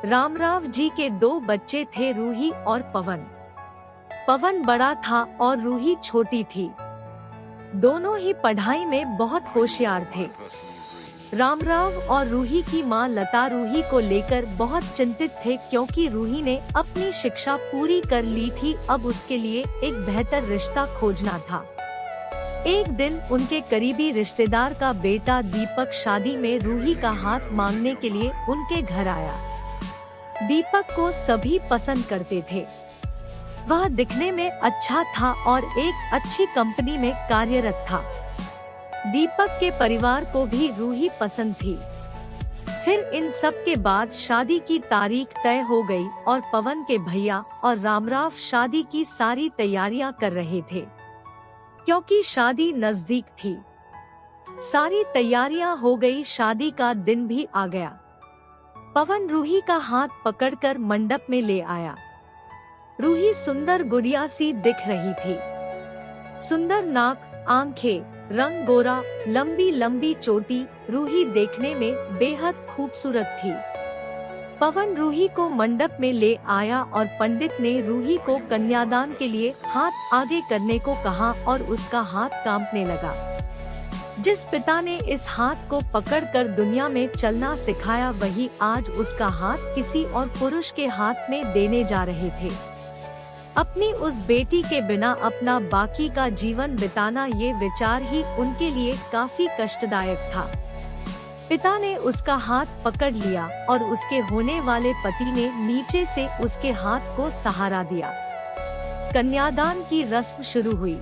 रामराव जी के दो बच्चे थे, रूही और पवन। पवन बड़ा था और रूही छोटी थी। दोनों ही पढ़ाई में बहुत होशियार थे। रामराव और रूही की मां लता रूही को लेकर बहुत चिंतित थे, क्योंकि रूही ने अपनी शिक्षा पूरी कर ली थी। अब उसके लिए एक बेहतर रिश्ता खोजना था। एक दिन उनके करीबी रिश्तेदार का बेटा दीपक शादी में रूही का हाथ मांगने के लिए उनके घर आया। दीपक को सभी पसंद करते थे। वह दिखने में अच्छा था और एक अच्छी कंपनी में कार्यरत था। दीपक के परिवार को भी रूही पसंद थी। फिर इन सब के बाद शादी की तारीख तय हो गई और पवन के भैया और रामराव शादी की सारी तैयारियां कर रहे थे, क्योंकि शादी नजदीक थी। सारी तैयारियां हो गई, शादी का दिन भी आ गया। पवन रूही का हाथ पकड़कर मंडप में ले आया। रूही सुंदर गुड़िया सी दिख रही थी। सुंदर नाक, आंखें, रंग गोरा, लंबी लंबी चोटी। रूही देखने में बेहद खूबसूरत थी। पवन रूही को मंडप में ले आया और पंडित ने रूही को कन्यादान के लिए हाथ आगे करने को कहा और उसका हाथ कांपने लगा। जिस पिता ने इस हाथ को पकड़कर दुनिया में चलना सिखाया, वही आज उसका हाथ किसी और पुरुष के हाथ में देने जा रहे थे। अपनी उस बेटी के बिना अपना बाकी का जीवन बिताना, ये विचार ही उनके लिए काफी कष्टदायक था। पिता ने उसका हाथ पकड़ लिया और उसके होने वाले पति ने नीचे से उसके हाथ को सहारा दिया। कन्यादान की रस्म शुरू हुई।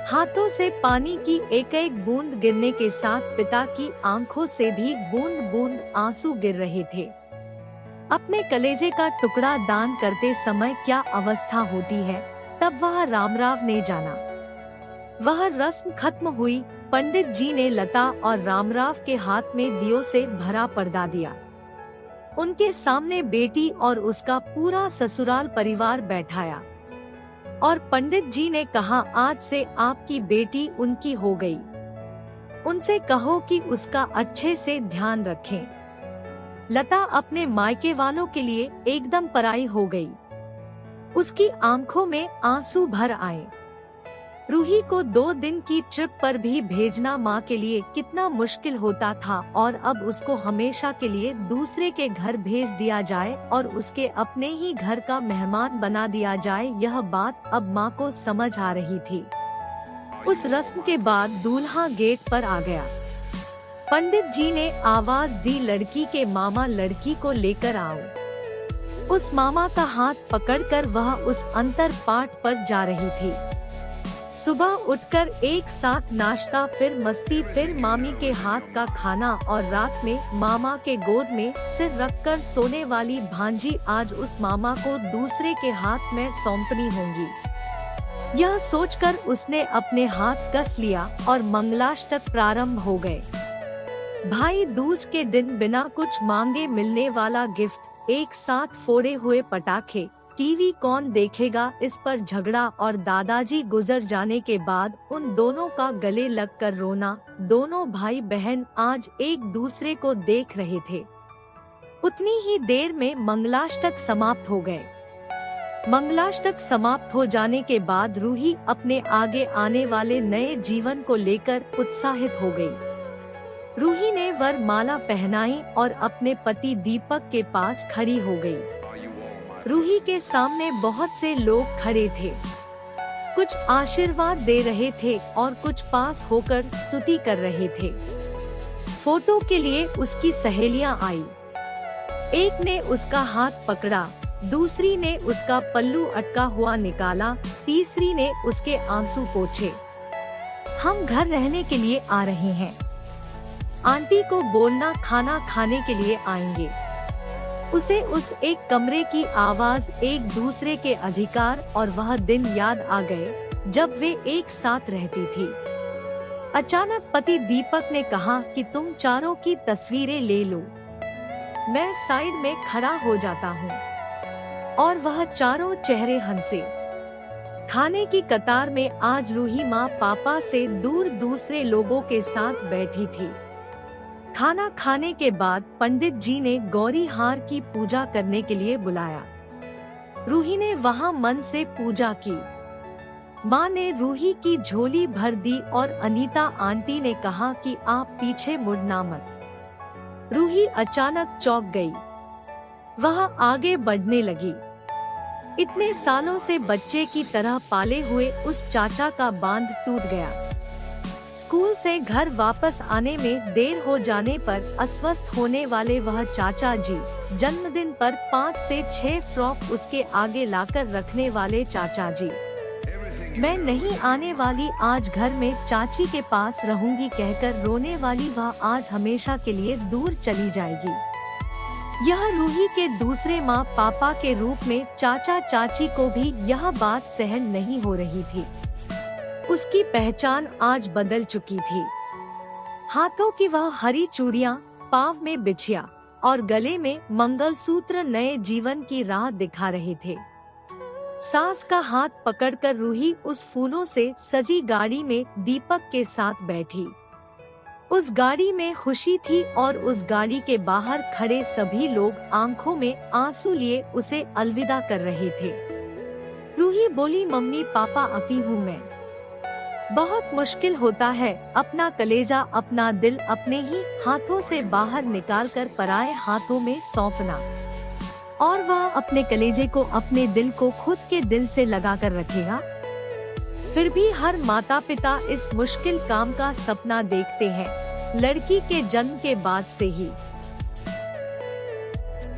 हाथों से पानी की एक एक बूंद गिरने के साथ पिता की आंखों से भी बूंद बूंद आंसू गिर रहे थे। अपने कलेजे का टुकड़ा दान करते समय क्या अवस्था होती है, तब वह रामराव ने जाना। वह रस्म खत्म हुई। पंडित जी ने लता और रामराव के हाथ में दियों से भरा पर्दा दिया। उनके सामने बेटी और उसका पूरा ससुराल परिवार बैठाया और पंडित जी ने कहा, आज से आपकी बेटी उनकी हो गई। उनसे कहो कि उसका अच्छे से ध्यान रखें। लता अपने मायके वालों के लिए एकदम पराई हो गई। उसकी आंखों में आंसू भर आए। रूही को 2 दिन की ट्रिप पर भी भेजना माँ के लिए कितना मुश्किल होता था, और अब उसको हमेशा के लिए दूसरे के घर भेज दिया जाए और उसके अपने ही घर का मेहमान बना दिया जाए, यह बात अब माँ को समझ आ रही थी। उस रस्म के बाद दूल्हा गेट पर आ गया। पंडित जी ने आवाज दी, लड़की के मामा लड़की को लेकर आओ। उस मामा का हाथ पकड़कर वह उस अंतर पाठ पर जा रही थी। सुबह उठकर एक साथ नाश्ता, फिर मस्ती, फिर मामी के हाथ का खाना और रात में मामा के गोद में सिर रखकर सोने वाली भांजी आज उस मामा को दूसरे के हाथ में सौंपनी होंगी। यह सोचकर उसने अपने हाथ कस लिया और मंगलाष्टक प्रारंभ हो गए। भाई दूज के दिन बिना कुछ मांगे मिलने वाला गिफ्ट, एक साथ फोड़े हुए पटाखे, टीवी कौन देखेगा इस पर झगड़ा और दादाजी गुजर जाने के बाद उन दोनों का गले लगकर रोना। दोनों भाई बहन आज एक दूसरे को देख रहे थे। उतनी ही देर में मंगलाष्टक समाप्त हो गए। मंगलाष्टक समाप्त हो जाने के बाद रूही अपने आगे आने वाले नए जीवन को लेकर उत्साहित हो गई। रूही ने वर माला पहनाई और अपने पति दीपक के पास खड़ी हो गई। रूही के सामने बहुत से लोग खड़े थे। कुछ आशीर्वाद दे रहे थे और कुछ पास होकर स्तुति कर रहे थे। फोटो के लिए उसकी सहेलियां आई। एक ने उसका हाथ पकड़ा, दूसरी ने उसका पल्लू अटका हुआ निकाला, तीसरी ने उसके आंसू पोंछे। हम घर रहने के लिए आ रहे हैं। आंटी को बोलना खाना खाने के लिए आएंगे। उसे उस एक कमरे की आवाज, एक दूसरे के अधिकार और वह दिन याद आ गए जब वे एक साथ रहती थी। अचानक पति दीपक ने कहा कि तुम चारों की तस्वीरें ले लो। मैं साइड में खड़ा हो जाता हूँ। और वह चारों चेहरे हंसे। खाने की कतार में आज रूही माँ पापा से दूर दूसरे लोगों के साथ बैठी थी। खाना खाने के बाद पंडित जी ने गौरी हार की पूजा करने के लिए बुलाया। रूही ने वहां मन से पूजा की। माँ ने रूही की झोली भर दी और अनीता आंटी ने कहा कि आप पीछे मुड़ना मत। रूही अचानक चौंक गई। वह आगे बढ़ने लगी। इतने सालों से बच्चे की तरह पाले हुए उस चाचा का बांध टूट गया। स्कूल से घर वापस आने में देर हो जाने पर अस्वस्थ होने वाले वह चाचा जी, जन्मदिन पर 5 से 6 फ्रॉक उसके आगे लाकर रखने वाले चाचा जी, मैं नहीं आने वाली, आज घर में चाची के पास रहूंगी कहकर रोने वाली वह आज हमेशा के लिए दूर चली जाएगी। यह रूही के दूसरे माँ पापा के रूप में चाचा चाची को भी यह बात सहन नहीं हो रही थी। उसकी पहचान आज बदल चुकी थी। हाथों की वह हरी चूड़ियाँ, पाँव में बिछिया और गले में मंगलसूत्र नए जीवन की राह दिखा रहे थे। सास का हाथ पकड़कर रूही उस फूलों से सजी गाड़ी में दीपक के साथ बैठी। उस गाड़ी में खुशी थी और उस गाड़ी के बाहर खड़े सभी लोग आंखों में आंसू लिए उसे अलविदा कर रहे थे। रूही बोली, मम्मी पापा आती हूँ मैं। बहुत मुश्किल होता है अपना कलेजा, अपना दिल अपने ही हाथों से बाहर निकालकर पराये हाथों में सौंपना, और वह अपने कलेजे को, अपने दिल को खुद के दिल से लगा कर रखेगा। फिर भी हर माता पिता इस मुश्किल काम का सपना देखते हैं, लड़की के जन्म के बाद से ही।